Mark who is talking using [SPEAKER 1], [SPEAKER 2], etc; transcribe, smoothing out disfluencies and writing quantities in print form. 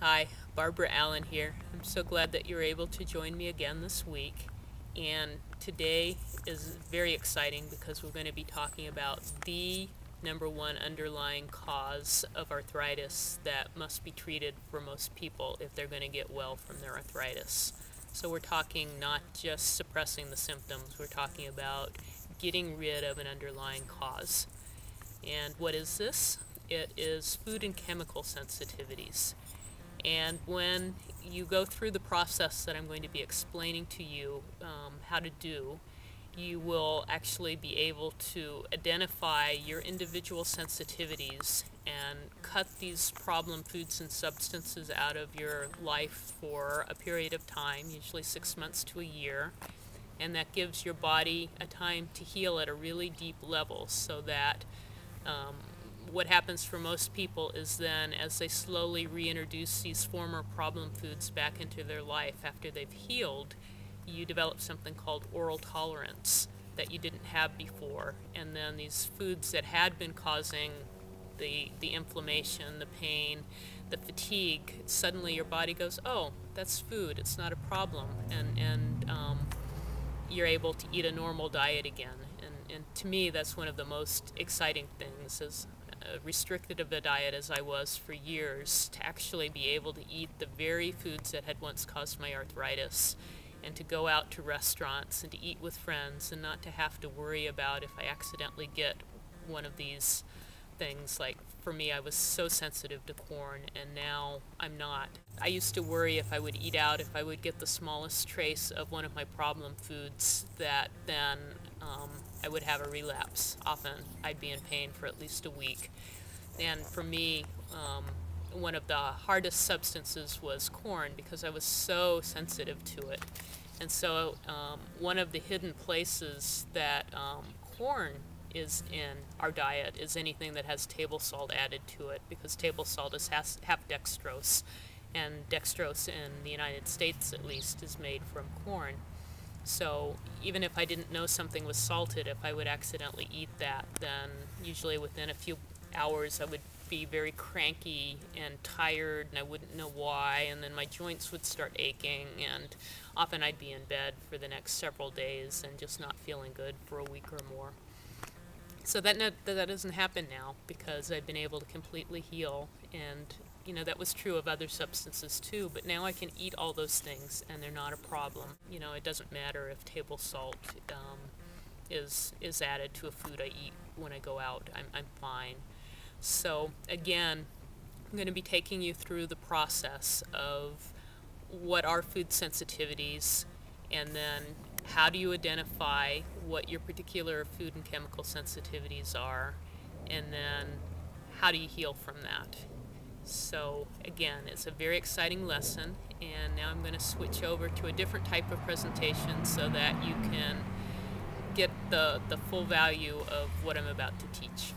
[SPEAKER 1] Hi, Barbara Allen here. I'm so glad that you're able to join me again this week. And today is very exciting because we're going to be talking about the number one underlying cause of arthritis that must be treated for most people if they're going to get well from their arthritis. So we're talking not just suppressing the symptoms, we're talking about getting rid of an underlying cause. And what is this? It is food and chemical sensitivities. And when you go through the process that I'm going to be explaining to you how to do, you will actually be able to identify your individual sensitivities and cut these problem foods and substances out of your life for a period of time, usually 6 months to a year. And that gives your body a time to heal at a really deep level, so that what happens for most people is then, as they slowly reintroduce these former problem foods back into their life after they've healed, you develop something called oral tolerance that you didn't have before. And then these foods that had been causing the inflammation, the pain, the fatigue, suddenly your body goes, oh, that's food, it's not a problem. And you're able to eat a normal diet again. And to me, that's one of the most exciting things, as restricted of a diet as I was for years, to actually be able to eat the very foods that had once caused my arthritis, and to go out to restaurants and to eat with friends and not to have to worry about if I accidentally get one of these things. Like for me, I was so sensitive to corn, and now I'm not. I used to worry if I would eat out, if I would get the smallest trace of one of my problem foods, that then I would have a relapse. Often I'd be in pain for at least a week. And for me, one of the hardest substances was corn, because I was so sensitive to it. And so one of the hidden places that corn is in our diet is anything that has table salt added to it, because table salt is half dextrose, and dextrose in the United States at least is made from corn. So even if I didn't know something was salted, if I would accidentally eat that, then usually within a few hours I would be very cranky and tired, and I wouldn't know why, and then my joints would start aching, and often I'd be in bed for the next several days and just not feeling good for a week or more. So that doesn't happen now, because I've been able to completely heal, and that was true of other substances too, but now I can eat all those things and they're not a problem. It doesn't matter if table salt is added to a food I eat when I go out. I'm fine. So again, I'm going to be taking you through the process of what are food sensitivities, and then how do you identify what your particular food and chemical sensitivities are, and then how do you heal from that. So again, it's a very exciting lesson, and now I'm going to switch over to a different type of presentation so that you can get the full value of what I'm about to teach.